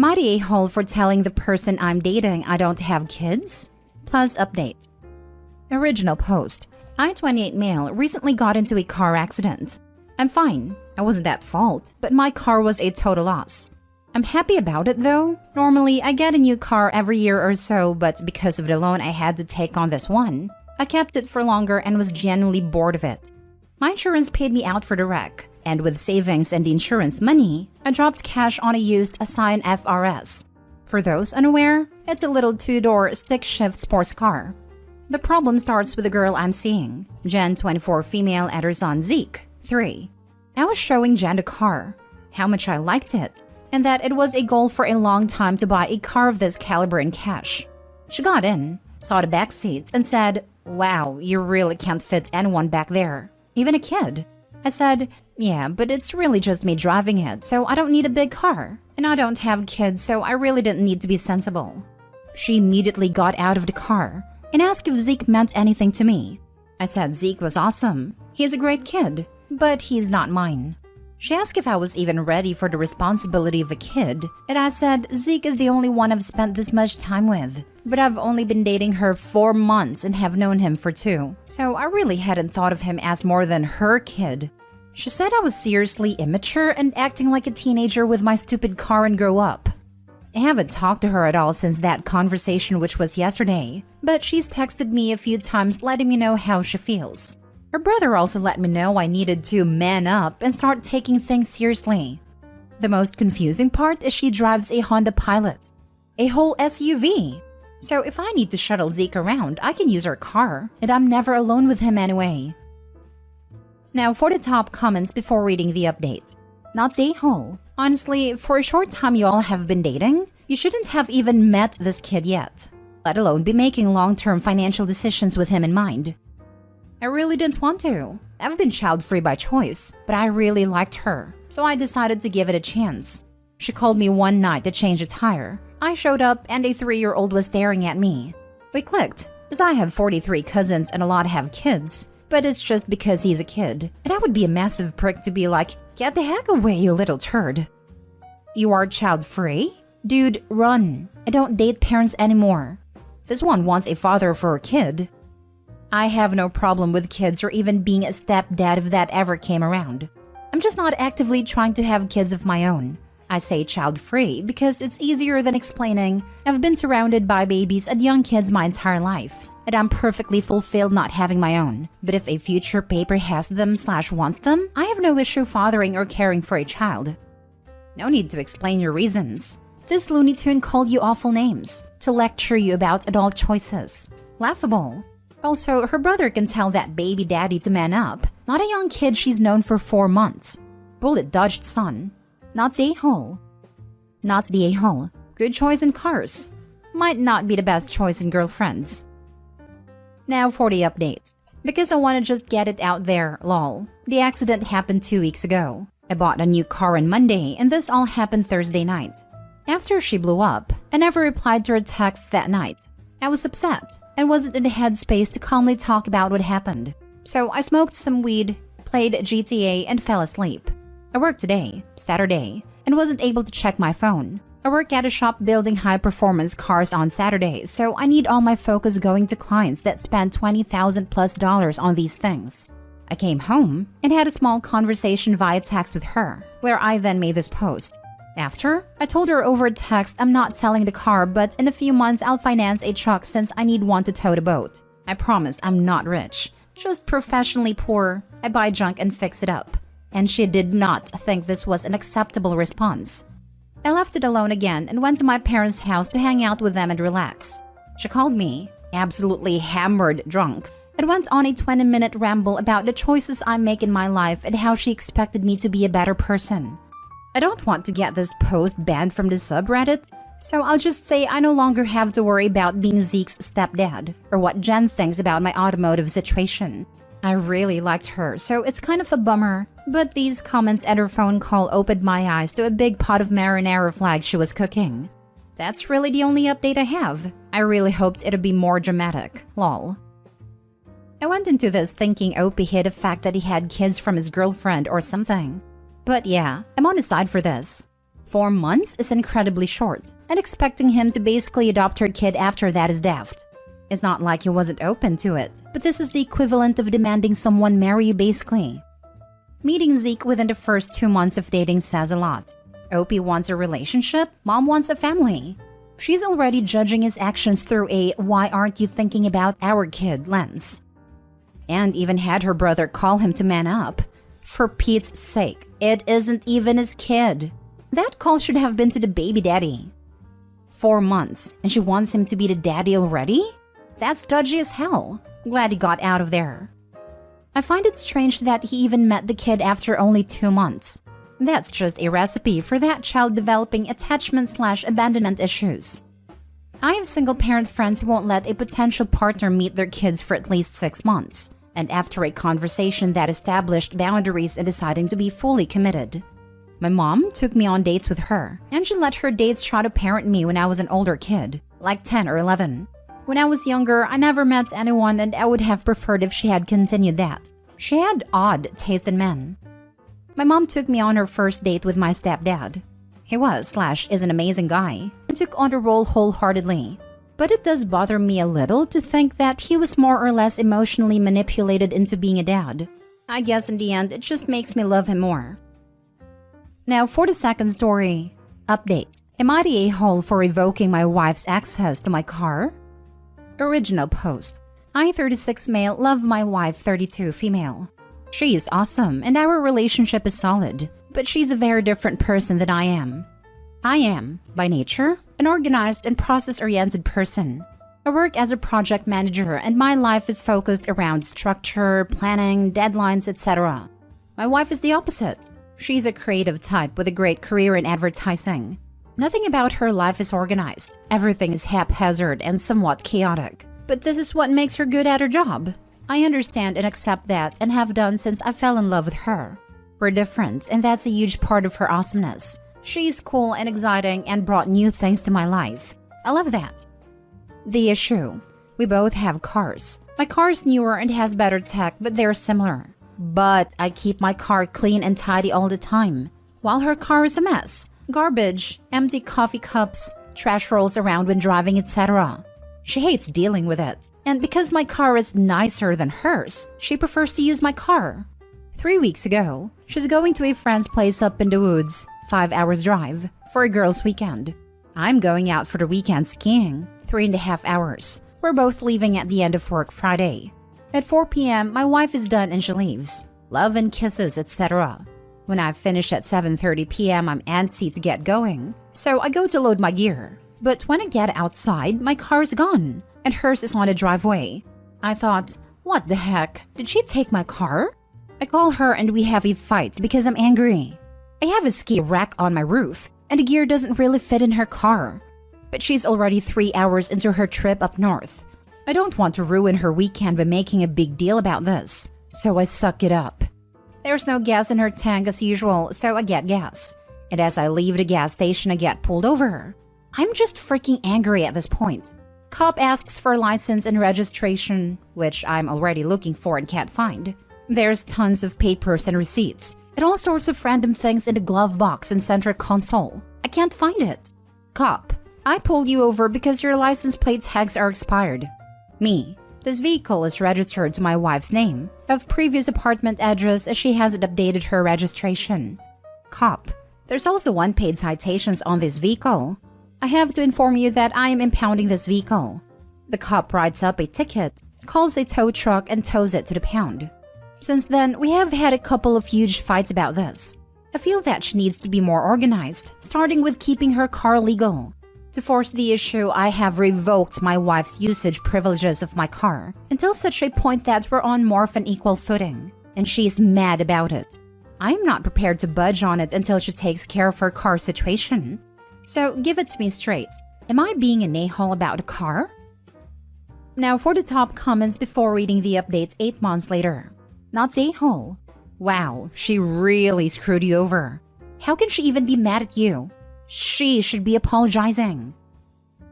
Am I the a-hole for telling the person I'm dating I don't have kids? Plus update. Original post. I, 28 male, recently got into a car accident. I'm fine. I wasn't at fault, but my car was a total loss. I'm happy about it though. Normally, I get a new car every year or so, but because of the loan I had to take on this one, I kept it for longer and was genuinely bored of it. My insurance paid me out for the wreck, and with savings and the insurance money, I dropped cash on a used Assign FRS. For those unaware, it's a little two-door stick-shift sports car. The problem starts with the girl I'm seeing, Jen, 24 female, and her son Zeke, 3. I was showing Jen the car, how much I liked it, and that it was a goal for a long time to buy a car of this caliber in cash. She got in, saw the back seats, and said, "Wow, you really can't fit anyone back there, even a kid." I said, "Yeah, but it's really just me driving it, so I don't need a big car. And I don't have kids, so I really didn't need to be sensible." She immediately got out of the car and asked if Zeke meant anything to me. I said Zeke was awesome. He's a great kid, but he's not mine. She asked if I was even ready for the responsibility of a kid, and I said Zeke is the only one I've spent this much time with, but I've only been dating her 4 months and have known him for 2, so I really hadn't thought of him as more than her kid. She said I was seriously immature and acting like a teenager with my stupid car and grow up. I haven't talked to her at all since that conversation, which was yesterday, but she's texted me a few times letting me know how she feels. Her brother also let me know I needed to man up and start taking things seriously. The most confusing part is she drives a Honda Pilot, a whole SUV. So if I need to shuttle Zeke around, I can use her car, and I'm never alone with him anyway. Now for the top comments before reading the update. Not the a-hole. Honestly, for a short time you all have been dating, you shouldn't have even met this kid yet, let alone be making long-term financial decisions with him in mind. I really didn't want to. I've been child-free by choice, but I really liked her, so I decided to give it a chance. She called me one night to change a tire. I showed up and a 3-year-old was staring at me. We clicked, as I have 43 cousins and a lot have kids, but it's just because he's a kid, and I would be a massive prick to be like, "Get the heck away, you little turd." You are child-free? Dude, run. I don't date parents anymore. This one wants a father for a kid. I have no problem with kids or even being a stepdad if that ever came around. I'm just not actively trying to have kids of my own. I say child-free because it's easier than explaining I've been surrounded by babies and young kids my entire life, and I'm perfectly fulfilled not having my own. But if a future paper has them/wants them, I have no issue fathering or caring for a child. No need to explain your reasons. This Looney Tune called you awful names to lecture you about adult choices. Laughable. Also, her brother can tell that baby daddy to man up, not a young kid she's known for 4 months. Bullet dodged, son. Not the a-hole. Not the a-hole. Good choice in cars. Might not be the best choice in girlfriends. Now for the update. Because I want to just get it out there, lol. The accident happened 2 weeks ago. I bought a new car on Monday, and this all happened Thursday night. After she blew up, I never replied to her texts that night. I was upset and wasn't in the headspace to calmly talk about what happened. So I smoked some weed, played GTA, and fell asleep. I worked today, Saturday, and wasn't able to check my phone. I work at a shop building high-performance cars on Saturdays, so I need all my focus going to clients that spend $20,000+ on these things. I came home and had a small conversation via text with her, where I then made this post. After, I told her over text I'm not selling the car, but in a few months I'll finance a truck since I need one to tow the boat. I promise I'm not rich, just professionally poor. I buy junk and fix it up. And she did not think this was an acceptable response. I left it alone again and went to my parents' house to hang out with them and relax. She called me, absolutely hammered drunk, and went on a 20-minute ramble about the choices I make in my life and how she expected me to be a better person. I don't want to get this post banned from the subreddit, so I'll just say I no longer have to worry about being Zeke's stepdad or what Jen thinks about my automotive situation. I really liked her, so it's kind of a bummer, but these comments and her phone call opened my eyes to a big pot of marinara flag she was cooking. That's really the only update I have. I really hoped it'd be more dramatic, lol. I went into this thinking Opie hid the fact that he had kids from his girlfriend or something. But yeah, I'm on his side for this. 4 months is incredibly short, and expecting him to basically adopt her kid after that is daft. It's not like he wasn't open to it, but this is the equivalent of demanding someone marry you basically. Meeting Zeke within the first 2 months of dating says a lot. Opie wants a relationship, Mom wants a family. She's already judging his actions through a "why aren't you thinking about our kid" lens. And even had her brother call him to man up. For Pete's sake, it isn't even his kid. That call should have been to the baby daddy. 4 months, and she wants him to be the daddy already? That's dodgy as hell. Glad he got out of there. I find it strange that he even met the kid after only 2 months. That's just a recipe for that child developing attachment/abandonment issues. I have single-parent friends who won't let a potential partner meet their kids for at least 6 months, and after a conversation that established boundaries and deciding to be fully committed. My mom took me on dates with her, and she let her dates try to parent me when I was an older kid, like 10 or 11. When I was younger, I never met anyone, and I would have preferred if she had continued that. She had odd taste in men. My mom took me on her first date with my stepdad. He was/is an amazing guy and took on the role wholeheartedly. But it does bother me a little to think that he was more or less emotionally manipulated into being a dad. I guess in the end, it just makes me love him more. Now for the second story. Update. Am I the a-hole for revoking my wife's access to my car? Original post. I, 36 male, love my wife, 32 female. She is awesome and our relationship is solid, but she's a very different person than I am. I am, by nature, an organized and process-oriented person. I work as a project manager and my life is focused around structure, planning, deadlines, etc. My wife is the opposite. She's a creative type with a great career in advertising. Nothing about her life is organized. Everything is haphazard and somewhat chaotic. But this is what makes her good at her job. I understand and accept that and have done since I fell in love with her. We're different and that's a huge part of her awesomeness. She's cool and exciting and brought new things to my life. I love that. The issue. We both have cars. My car is newer and has better tech, but they're similar. But I keep my car clean and tidy all the time, while her car is a mess. Garbage, empty coffee cups, trash rolls around when driving, etc. She hates dealing with it. And because my car is nicer than hers, she prefers to use my car. 3 weeks ago, she's going to a friend's place up in the woods, 5 hours drive, for a girls' weekend. I'm going out for the weekend skiing, 3.5 hours. We're both leaving at the end of work Friday. At 4 p.m., my wife is done and she leaves. Love and kisses, etc. When I finish at 7:30 p.m., I'm antsy to get going, so I go to load my gear. But when I get outside, my car is gone, and hers is on the driveway. I thought, what the heck? Did she take my car? I call her and we have a fight because I'm angry. I have a ski rack on my roof, and the gear doesn't really fit in her car. But she's already 3 hours into her trip up north. I don't want to ruin her weekend by making a big deal about this, so I suck it up. There's no gas in her tank as usual, so I get gas. And as I leave the gas station, I get pulled over. I'm just freaking angry at this point. Cop asks for license and registration, which I'm already looking for and can't find. There's tons of papers and receipts, and all sorts of random things in the glove box and center console. I can't find it. Cop, I pulled you over because your license plate tags are expired. Me, this vehicle is registered to my wife's name, of previous apartment address as she hasn't updated her registration. Cop, there's also unpaid citations on this vehicle. I have to inform you that I am impounding this vehicle. The cop writes up a ticket, calls a tow truck and tows it to the pound. Since then, we have had a couple of huge fights about this. I feel that she needs to be more organized, starting with keeping her car legal. To force the issue, I have revoked my wife's usage privileges of my car until such a point that we're on more of an equal footing, and she's mad about it. I'm not prepared to budge on it until she takes care of her car situation. So give it to me straight. Am I being an a-hole about a car? Now for the top comments before reading the updates 8 months later. Not a-hole. Wow, she really screwed you over. How can she even be mad at you? She should be apologizing.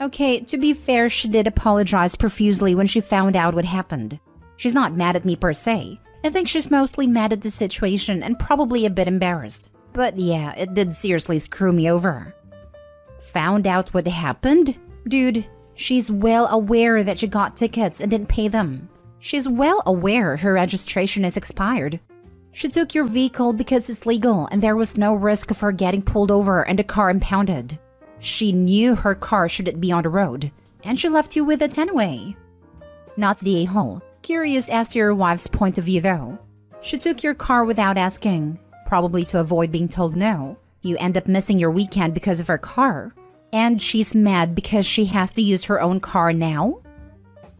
Okay, to be fair, she did apologize profusely when she found out what happened. She's not mad at me per se. I think she's mostly mad at the situation and probably a bit embarrassed. But yeah, it did seriously screw me over. Found out what happened? Dude, she's well aware that she got tickets and didn't pay them. She's well aware her registration is expired. She took your vehicle because it's legal and there was no risk of her getting pulled over and the car impounded. She knew her car shouldn't be on the road, and she left you with it anyway. Not the a-hole. Curious as to your wife's point of view though. She took your car without asking, probably to avoid being told no. You end up missing your weekend because of her car. And she's mad because she has to use her own car now?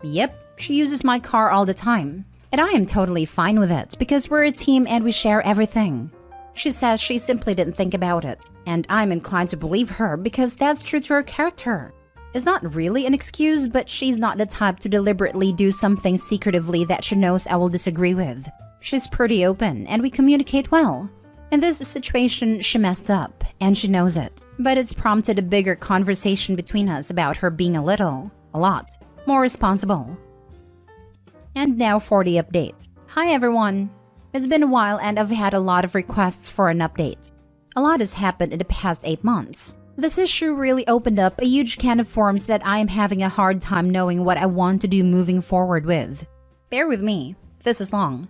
Yep, she uses my car all the time. And I am totally fine with it because we're a team and we share everything. She says she simply didn't think about it, and I'm inclined to believe her because that's true to her character. It's not really an excuse, but she's not the type to deliberately do something secretively that she knows I will disagree with. She's pretty open and we communicate well. In this situation, she messed up, and she knows it. But it's prompted a bigger conversation between us about her being a lot, more responsible. And now for the update. Hi everyone! It's been a while and I've had a lot of requests for an update. A lot has happened in the past 8 months. This issue really opened up a huge can of worms that I am having a hard time knowing what I want to do moving forward with. Bear with me, this is long.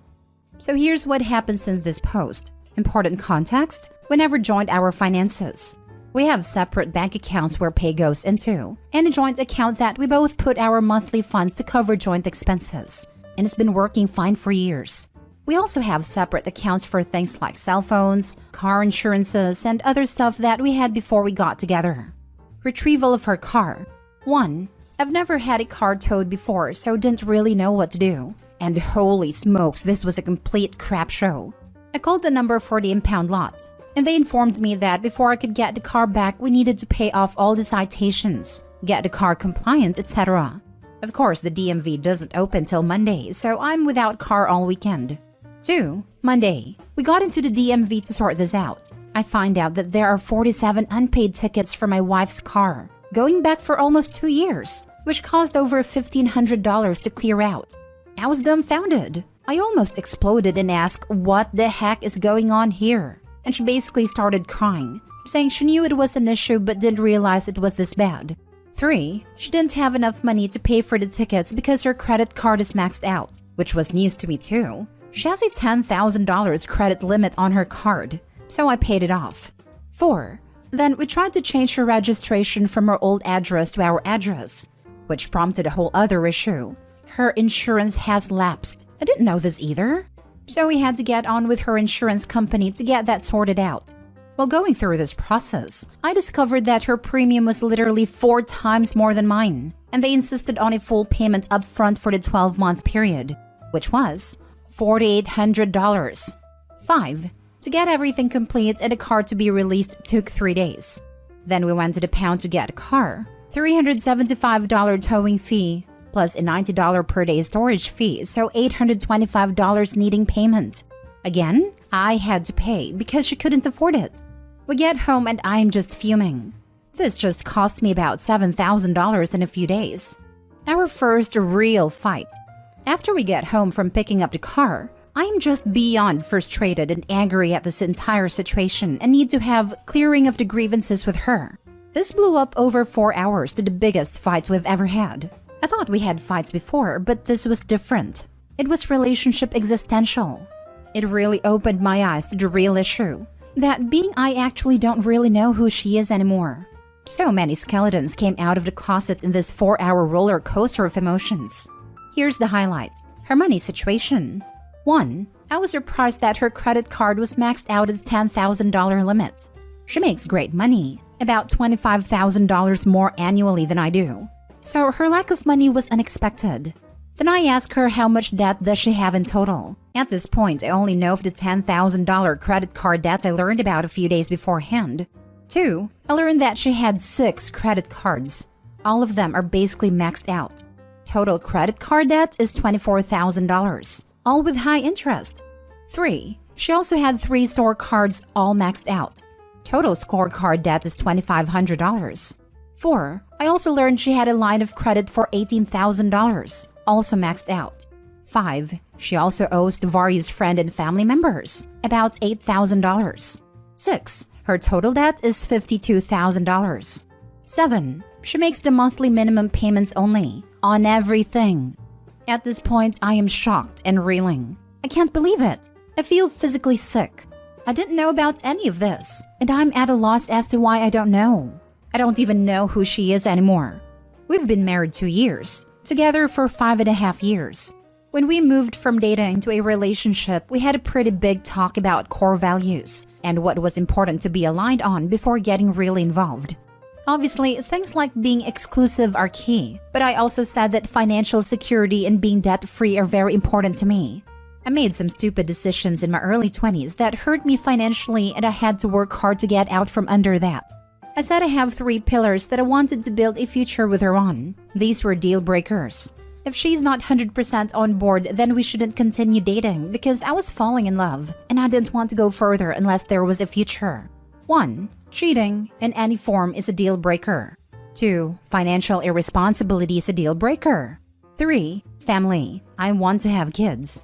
So here's what happened since this post. Important context, we never joined our finances. We have separate bank accounts where pay goes into, and a joint account that we both put our monthly funds to cover joint expenses. And it's been working fine for years. We also have separate accounts for things like cell phones, car insurances, and other stuff that we had before we got together. Retrieval of her car. 1. I've never had a car towed before, so didn't really know what to do. And holy smokes, this was a complete crap show. I called the number for the impound lot, and they informed me that before I could get the car back, we needed to pay off all the citations, get the car compliant, etc. Of course, the DMV doesn't open till Monday, so I'm without car all weekend. 2. Monday. We got into the DMV to sort this out. I find out that there are 47 unpaid tickets for my wife's car, going back for almost 2 years, which cost over $1,500 to clear out. I was dumbfounded. I almost exploded and asked what the heck is going on here. And she basically started crying, saying she knew it was an issue but didn't realize it was this bad. 3. She didn't have enough money to pay for the tickets because her credit card is maxed out, which was news to me too. She has a $10,000 credit limit on her card, so I paid it off. 4. Then we tried to change her registration from her old address to our address, which prompted a whole other issue. Her insurance has lapsed. I didn't know this either. So we had to get on with her insurance company to get that sorted out. While going through this process, I discovered that her premium was literally 4 times more than mine, and they insisted on a full payment upfront for the 12-month period, which was $4,800. 5. To get everything complete and a car to be released took 3 days. Then we went to the pound to get a car. $375 towing fee, plus a $90 per day storage fee, so $825 needing payment. Again, I had to pay because she couldn't afford it. We get home and I'm just fuming. This just cost me about $7,000 in a few days. Our first real fight. After we get home from picking up the car, I am just beyond frustrated and angry at this entire situation and need to have clearing of the grievances with her. This blew up over 4 hours to the biggest fight we've ever had. I thought we had fights before, but this was different. It was relationship existential. It really opened my eyes to the real issue, that being I actually don't really know who she is anymore. So many skeletons came out of the closet in this 4-hour roller coaster of emotions. Here's the highlight. Her money situation. 1. I was surprised that her credit card was maxed out its $10,000 limit. She makes great money, about $25,000 more annually than I do. So her lack of money was unexpected. Then I asked her how much debt does she have in total. At this point, I only know of the $10,000 credit card debt I learned about a few days beforehand. 2. I learned that she had 6 credit cards. All of them are basically maxed out. Total credit card debt is $24,000, all with high interest. 3. She also had 3 store cards all maxed out. Total scorecard debt is $2,500. 4. I also learned she had a line of credit for $18,000, also maxed out. 5. She also owes to various friend and family members, about $8,000. 6. Her total debt is $52,000. 7. She makes the monthly minimum payments only, on everything. At this point, I am shocked and reeling. I can't believe it. I feel physically sick. I didn't know about any of this, and I'm at a loss as to why I don't know. I don't even know who she is anymore. We've been married 2 years, together for 5.5 years. When we moved from dating to a relationship, we had a pretty big talk about core values and what was important to be aligned on before getting really involved. Obviously, things like being exclusive are key, but I also said that financial security and being debt-free are very important to me. I made some stupid decisions in my early 20s that hurt me financially, and I had to work hard to get out from under that. I said I have 3 pillars that I wanted to build a future with her on. These were deal breakers. If she's not 100% on board, then we shouldn't continue dating because I was falling in love and I didn't want to go further unless there was a future. 1. Cheating in any form is a deal breaker. 2. Financial irresponsibility is a deal breaker. 3. Family. I want to have kids.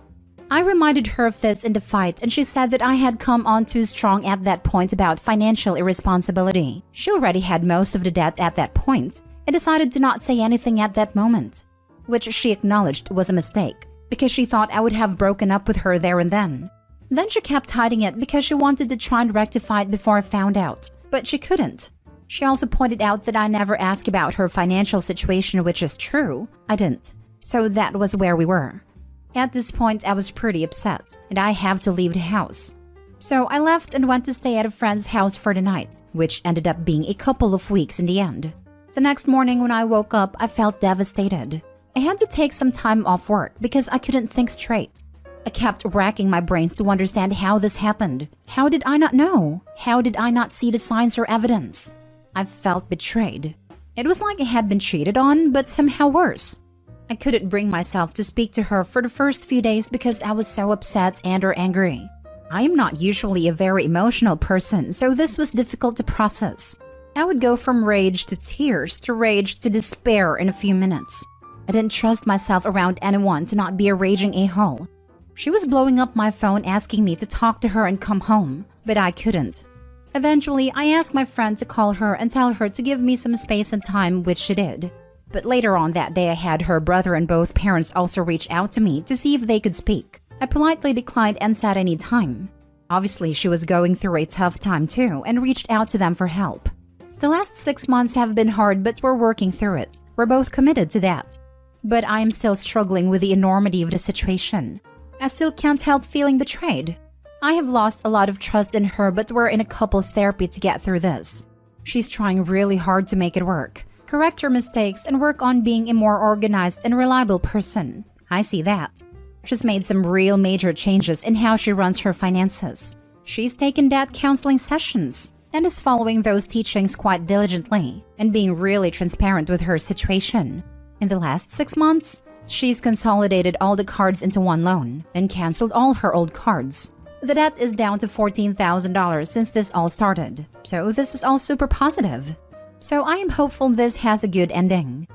I reminded her of this in the fight, and she said that I had come on too strong at that point about financial irresponsibility. She already had most of the debt at that point and decided to not say anything at that moment, which she acknowledged was a mistake because she thought I would have broken up with her there and then. Then she kept hiding it because she wanted to try and rectify it before I found out, but she couldn't. She also pointed out that I never asked about her financial situation, which is true. I didn't. So that was where we were. At this point, I was pretty upset, and I have to leave the house. So I left and went to stay at a friend's house for the night, which ended up being a couple of weeks in the end. The next morning when I woke up, I felt devastated. I had to take some time off work because I couldn't think straight. I kept racking my brains to understand how this happened. How did I not know? How did I not see the signs or evidence? I felt betrayed. It was like I had been cheated on, but somehow worse. I couldn't bring myself to speak to her for the first few days because I was so upset and or angry. I am not usually a very emotional person, so this was difficult to process. I would go from rage to tears to rage to despair in a few minutes. I didn't trust myself around anyone to not be a raging a-hole. She was blowing up my phone asking me to talk to her and come home, but I couldn't. Eventually, I asked my friend to call her and tell her to give me some space and time, which she did. But later on that day, I had her brother and both parents also reach out to me to see if they could speak. I politely declined and said I need time. Obviously, she was going through a tough time too and reached out to them for help. The last 6 months have been hard, but we're working through it. We're both committed to that. But I am still struggling with the enormity of the situation. I still can't help feeling betrayed. I have lost a lot of trust in her, but we're in a couples therapy to get through this. She's trying really hard to make it work, correct her mistakes, and work on being a more organized and reliable person. I see that. She's made some real major changes in how she runs her finances. She's taken debt counseling sessions and is following those teachings quite diligently and being really transparent with her situation. In the last 6 months, she's consolidated all the cards into one loan and canceled all her old cards. The debt is down to $14,000 since this all started, so this is all super positive. So I am hopeful this has a good ending.